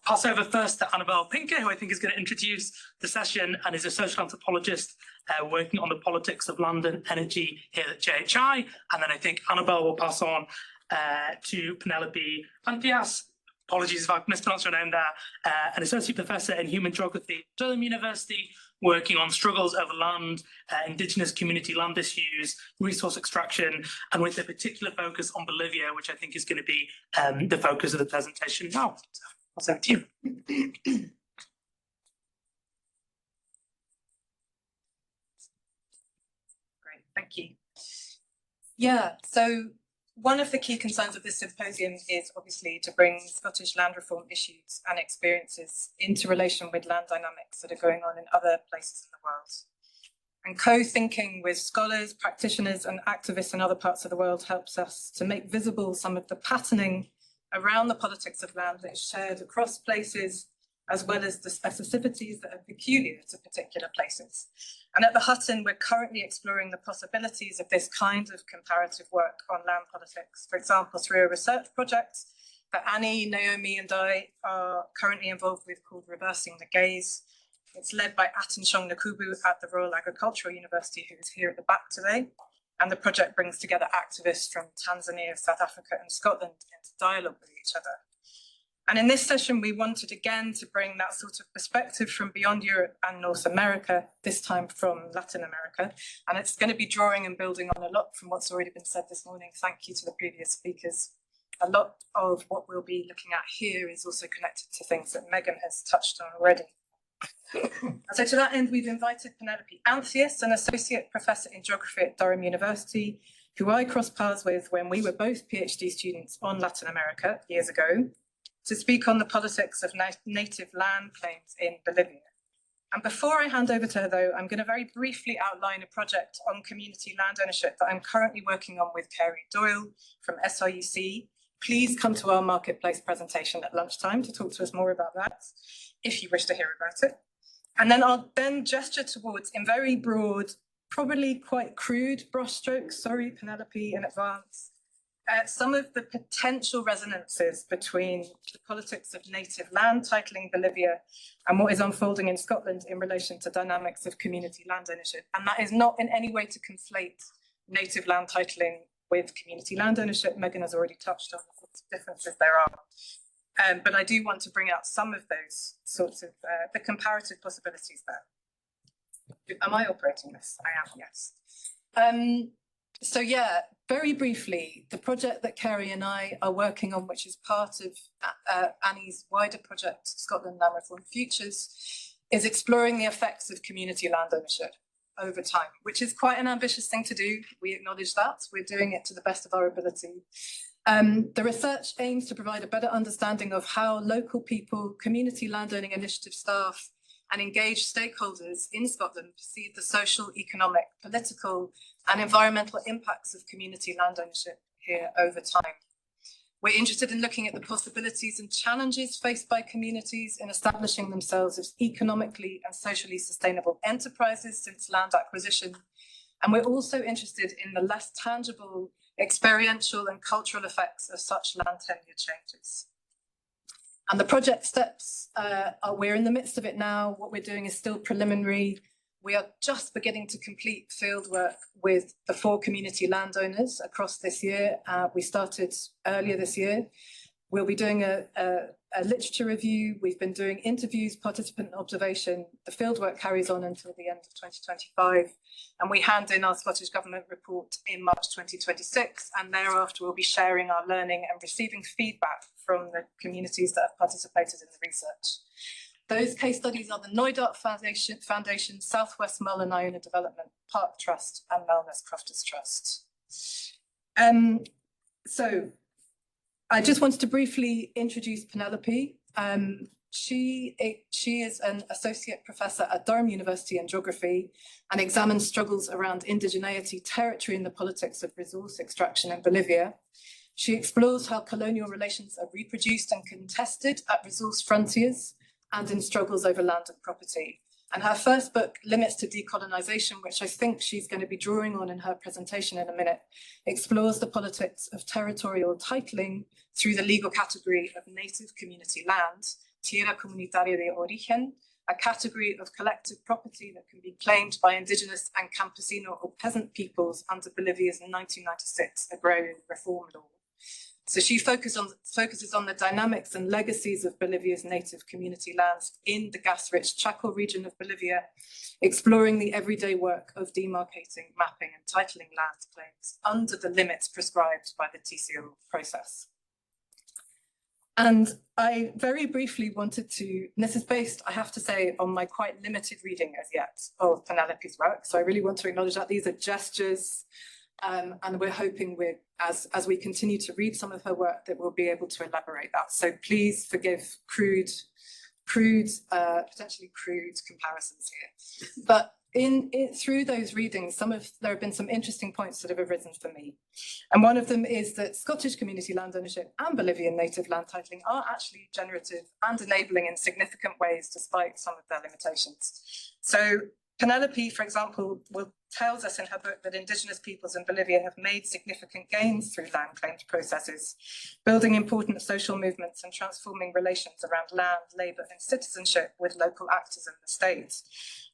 pass over first to Annabel Pinker, who I think is going to introduce the session and is a social anthropologist working on the politics of land and energy here at JHI. And then I think Annabel will pass on to Penelope Pantias. Apologies if I've mispronounced your name there, an associate professor in human geography at Durham University, working on struggles over land, indigenous community land issues, resource extraction, and with a particular focus on Bolivia, which I think is going to be the focus of the presentation now. So, I'll send it to you. Great, thank you. Yeah, so one of the key concerns of this symposium is obviously to bring Scottish land reform issues and experiences into relation with land dynamics that are going on in other places in the world. And co-thinking with scholars, practitioners and activists in other parts of the world helps us to make visible some of the patterning around the politics of land that is shared across places, as well as the specificities that are peculiar to particular places. And at the Hutton, we're currently exploring the possibilities of this kind of comparative work on land politics, for example, through a research project that Annie, Naomi and I are currently involved with called Reversing the Gaze. It's led by Atinshong Nakubu at the Royal Agricultural University, who is here at the back today. And the project brings together activists from Tanzania, South Africa and Scotland into dialogue with each other. And in this session, we wanted again to bring that sort of perspective from beyond Europe and North America, this time from Latin America. And it's going to be drawing and building on a lot from what's already been said this morning. Thank you to the previous speakers. A lot of what we'll be looking at here is also connected to things that Megan has touched on already. So to that end, we've invited Penelope Pantias, an associate professor in geography at Durham University, who I crossed paths with when we were both PhD students on Latin America years ago, to speak on the politics of native land claims in Bolivia. And before I hand over to her, though, I'm going to very briefly outline a project on community land ownership that I'm currently working on with Kerry Doyle from SRUC. Please come to our marketplace presentation at lunchtime to talk to us more about that, if you wish to hear about it. And then I'll then gesture towards, in very broad, probably quite crude brushstrokes, sorry, Penelope, in advance, some of the potential resonances between the politics of native land titling Bolivia and what is unfolding in Scotland in relation to dynamics of community land ownership. And that is not in any way to conflate native land titling with community land ownership. Megan has already touched on what differences there are. But I do want to bring out some of those sorts of the comparative possibilities there. Am I operating this? I am, yes. So yeah, very briefly, the project that Kerry and I are working on, which is part of Annie's wider project, Scotland Land Reform Futures, is exploring the effects of community land ownership over time, which is quite an ambitious thing to do. We acknowledge that. We're doing it to the best of our ability. The research aims to provide a better understanding of how local people, community landowning initiative staff, and engaged stakeholders in Scotland perceive the social, economic, political and environmental impacts of community land ownership here over time. We're interested in looking at the possibilities and challenges faced by communities in establishing themselves as economically and socially sustainable enterprises since land acquisition. And we're also interested in the less tangible, experiential and cultural effects of such land tenure changes. And the project steps, we're in the midst of it now. What we're doing is still preliminary. We are just beginning to complete fieldwork with the 4 community landowners across this year. We started earlier this year. We'll be doing a literature review. We've been doing interviews, participant observation. The fieldwork carries on until the end of 2025. And we hand in our Scottish Government report in March 2026. And thereafter, we'll be sharing our learning and receiving feedback from the communities that have participated in the research. Those case studies are the Neudart Foundation, Southwest Mull and Iona Development, Park Trust and Melness Crofters Trust. So I just wanted to briefly introduce Penelope. She is an associate professor at Durham University in geography and examines struggles around indigeneity, territory and the politics of resource extraction in Bolivia. She explores how colonial relations are reproduced and contested at resource frontiers and in struggles over land and property. And her first book, Limits to Decolonization, which I think she's going to be drawing on in her presentation in a minute, explores the politics of territorial titling through the legal category of native community land tierra comunitaria de origen, a category of collective property that can be claimed by indigenous and campesino or peasant peoples under Bolivia's 1996 agrarian reform law. So she focuses on the dynamics and legacies of Bolivia's native community lands in the gas-rich Chaco region of Bolivia, exploring the everyday work of demarcating, mapping and titling land claims under the limits prescribed by the TCO process. And I very briefly wanted to, and this is based, I have to say, on my quite limited reading as yet of Penelope's work. So I really want to acknowledge that these are gestures, and we're hoping as we continue to read some of her work that we'll be able to elaborate that. So please forgive potentially crude comparisons here. But through those readings, there have been some interesting points that have arisen for me. And one of them is that Scottish community land ownership and Bolivian native land titling are actually generative and enabling in significant ways, despite some of their limitations. So Penelope, for example, tells us in her book that Indigenous peoples in Bolivia have made significant gains through land claims processes, building important social movements and transforming relations around land, labour and citizenship with local actors in the state.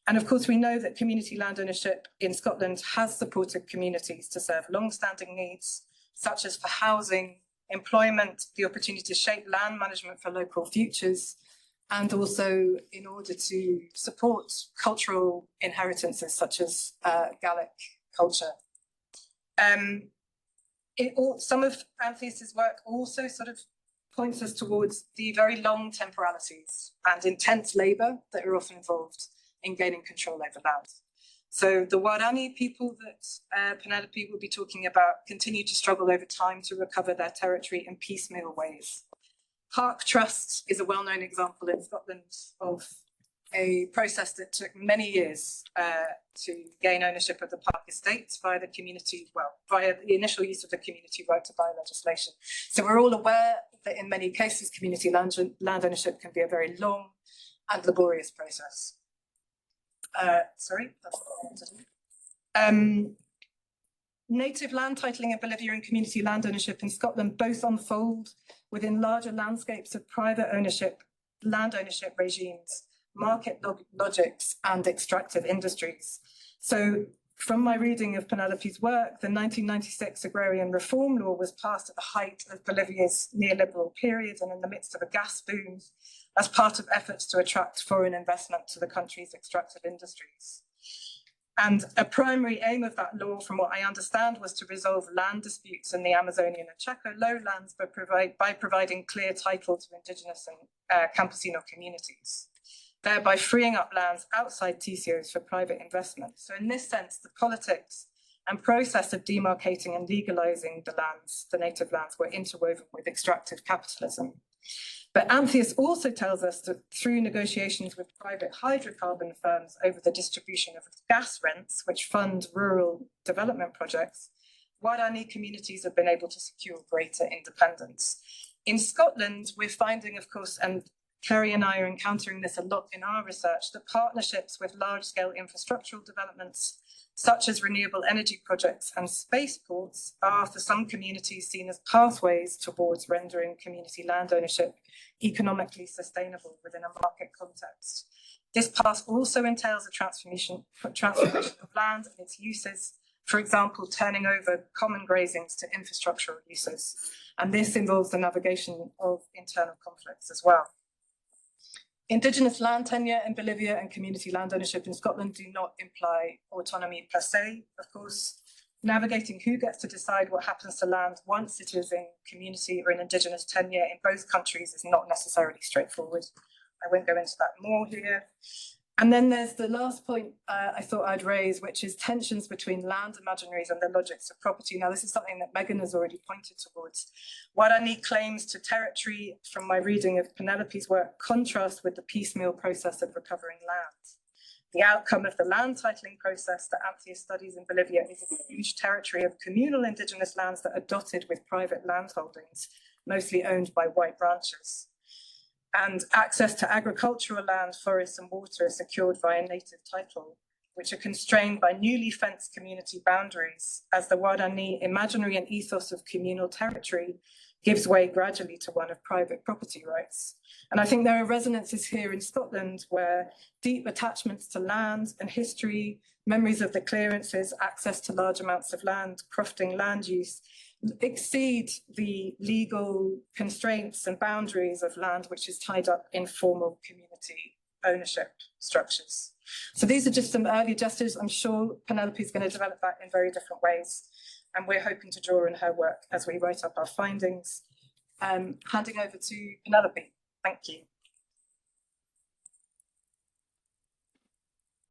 And of course, we know that community land ownership in Scotland has supported communities to serve long-standing needs, such as for housing, employment, the opportunity to shape land management for local futures, and also in order to support cultural inheritances such as Gaelic culture. Some of Antheus's work also sort of points us towards the very long temporalities and intense labour that are often involved in gaining control over land. So the Guarani people that Penelope will be talking about continue to struggle over time to recover their territory in piecemeal ways. Park Trust is a well-known example in Scotland of a process that took many years to gain ownership of the park estates via the initial use of the community right to buy legislation. So we're all aware that in many cases, community land ownership can be a very long and laborious process. Native land titling in Bolivia and community land ownership in Scotland both unfold within larger landscapes of private ownership, land ownership regimes, market logics, and extractive industries. So from my reading of Penelope's work, the 1996 agrarian reform law was passed at the height of Bolivia's neoliberal period and in the midst of a gas boom as part of efforts to attract foreign investment to the country's extractive industries. And a primary aim of that law, from what I understand, was to resolve land disputes in the Amazonian and Chaco lowlands by providing clear title to indigenous and campesino communities, thereby freeing up lands outside TCOs for private investment. So in this sense, the politics and process of demarcating and legalizing the lands, the native lands, were interwoven with extractive capitalism. But Antheus also tells us that through negotiations with private hydrocarbon firms over the distribution of gas rents, which fund rural development projects, Guarani communities have been able to secure greater independence. In Scotland, we're finding, of course, and Kerry and I are encountering this a lot in our research, that partnerships with large-scale infrastructural developments, such as renewable energy projects and spaceports, are for some communities seen as pathways towards rendering community land ownership economically sustainable within a market context. This path also entails a transformation of land and its uses, for example, turning over common grazings to infrastructural uses. And this involves the navigation of internal conflicts as well. Indigenous land tenure in Bolivia and community land ownership in Scotland do not imply autonomy per se. Of course, navigating who gets to decide what happens to land once it is in community or in indigenous tenure in both countries is not necessarily straightforward. I won't go into that more here. And then there's the last point I thought I'd raise, which is tensions between land imaginaries and the logics of property. Now, this is something that Megan has already pointed towards. Guarani claims to territory, from my reading of Penelope's work, contrast with the piecemeal process of recovering land. The outcome of the land titling process that Antheus studies in Bolivia is a huge territory of communal indigenous lands that are dotted with private land holdings, mostly owned by white ranchers. And access to agricultural land, forests and water are secured via native title, which are constrained by newly fenced community boundaries, as the Guarani imaginary and ethos of communal territory gives way gradually to one of private property rights. And I think there are resonances here in Scotland where deep attachments to land and history, memories of the clearances, access to large amounts of land, crofting land use, exceed the legal constraints and boundaries of land which is tied up in formal community ownership structures. So these are just some early gestures. I'm sure Penelope is going to develop that in very different ways. And we're hoping to draw on her work as we write up our findings. Handing over to Penelope. Thank you.